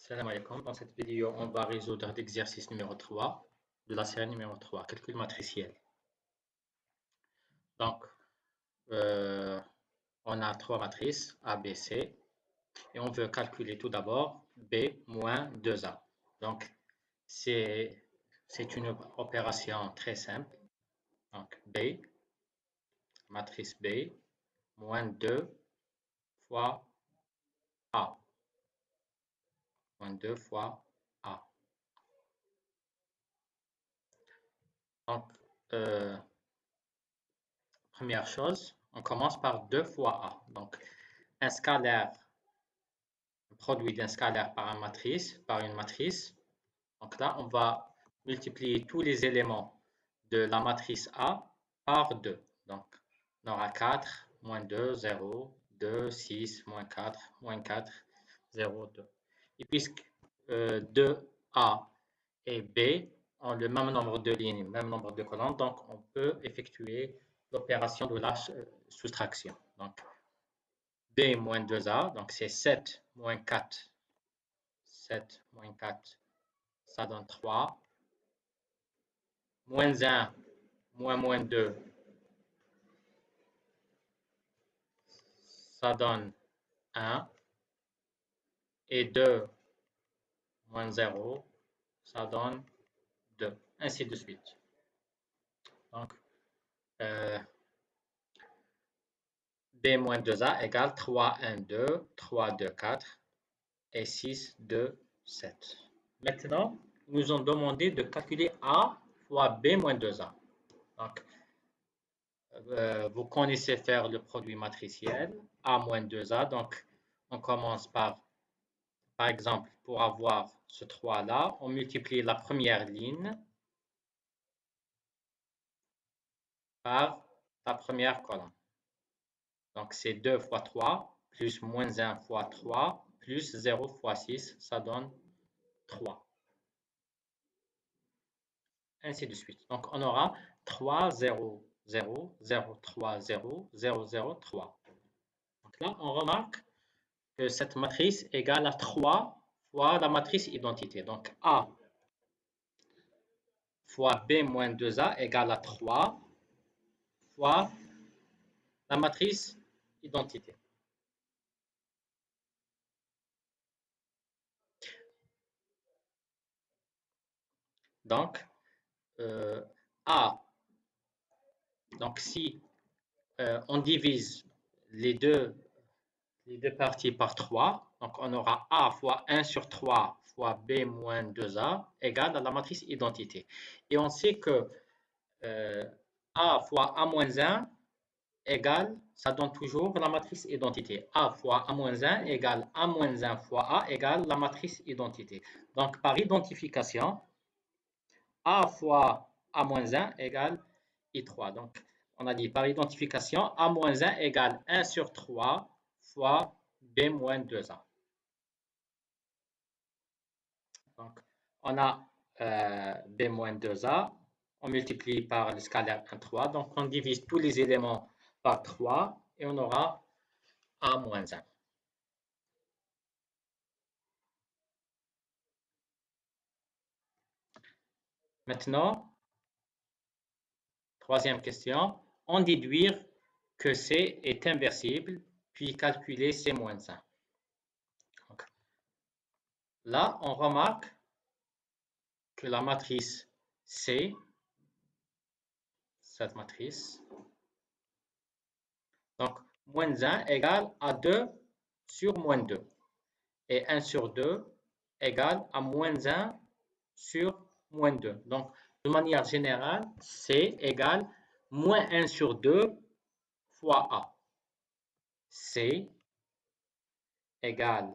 Salam alaikum. Dans cette vidéo, on va résoudre l'exercice numéro 3 de la série numéro 3, calcul matriciel. Donc, on a trois matrices A, B, C et on veut calculer tout d'abord B moins 2A. Donc, c'est une opération très simple. Donc, B, matrice B, moins 2 fois A. Moins 2 fois A. Donc, première chose, on commence par 2 fois A. Donc, un scalaire, un produit d'un scalaire par une matrice. Donc là, on va multiplier tous les éléments de la matrice A par 2. Donc, on aura 4, moins 2, 0, 2, 6, moins 4, moins 4, 0, 2. Et puisque 2A et B ont le même nombre de lignes, le même nombre de colonnes, donc on peut effectuer l'opération de la soustraction. Donc, B moins 2A, donc c'est 7 moins 4. 7 moins 4, ça donne 3. Moins 1, moins 2, ça donne 1. Et 2 moins 0, ça donne 2. Ainsi de suite. Donc, B moins 2A égale 3, 1, 2, 3, 2, 4 et 6, 2, 7. Maintenant, nous nous ont demandé de calculer A fois B moins 2A. Donc, vous connaissez faire le produit matriciel, A moins 2A. Donc, on commence par exemple, pour avoir ce 3-là, on multiplie la première ligne par la première colonne. Donc, c'est 2 fois 3, plus moins 1 fois 3, plus 0 fois 6, ça donne 3. Ainsi de suite. Donc, on aura 3, 0, 0, 0, 3, 0, 0, 0, 3. Donc là, on remarque que cette matrice égale à 3 fois la matrice identité. Donc, A fois B moins 2A égale à 3 fois la matrice identité. Donc, A, donc si on divise les deux parties par 3, donc on aura A fois 1 sur 3 fois B moins 2A égale à la matrice identité. Et on sait que A fois A moins 1 égale, ça donne toujours la matrice identité. A fois A moins 1 égale A moins 1 fois A égale la matrice identité. Donc, par identification, A fois A moins 1 égale I3. Donc, on a dit par identification, A moins 1 égale 1 sur 3 fois B moins 2A. Donc, on a B moins 2A, on multiplie par le scalaire 1, 3. Donc, on divise tous les éléments par 3 et on aura A moins 1. Maintenant, troisième question, on déduire que C est inversible, puis calculer C moins 1. Donc, là, on remarque que la matrice C, cette matrice, donc moins 1 égale à 2 sur moins 2. Et 1 sur 2 égale à moins 1 sur moins 2. Donc, de manière générale, C égale moins 1 sur 2 fois A. C égale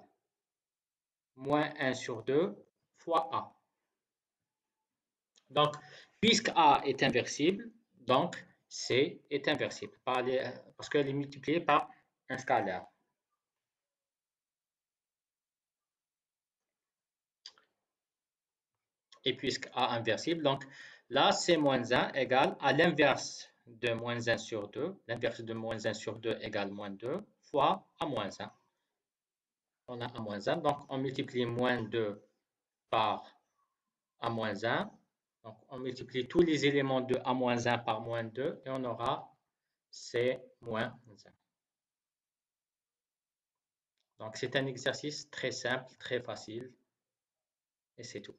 moins 1 sur 2 fois A. Donc, puisque A est inversible, donc C est inversible parce qu'elle est multipliée par un scalaire. Et puisque A inversible, donc là, C moins 1 égale à l'inverse de moins 1 sur 2. L'inverse de moins 1 sur 2 égale moins 2 fois A moins 1. On a A-1. Donc, on multiplie moins 2 par A-1. Donc, on multiplie tous les éléments de A-1 par moins 2 et on aura C-1. Donc, c'est un exercice très simple, très facile et c'est tout.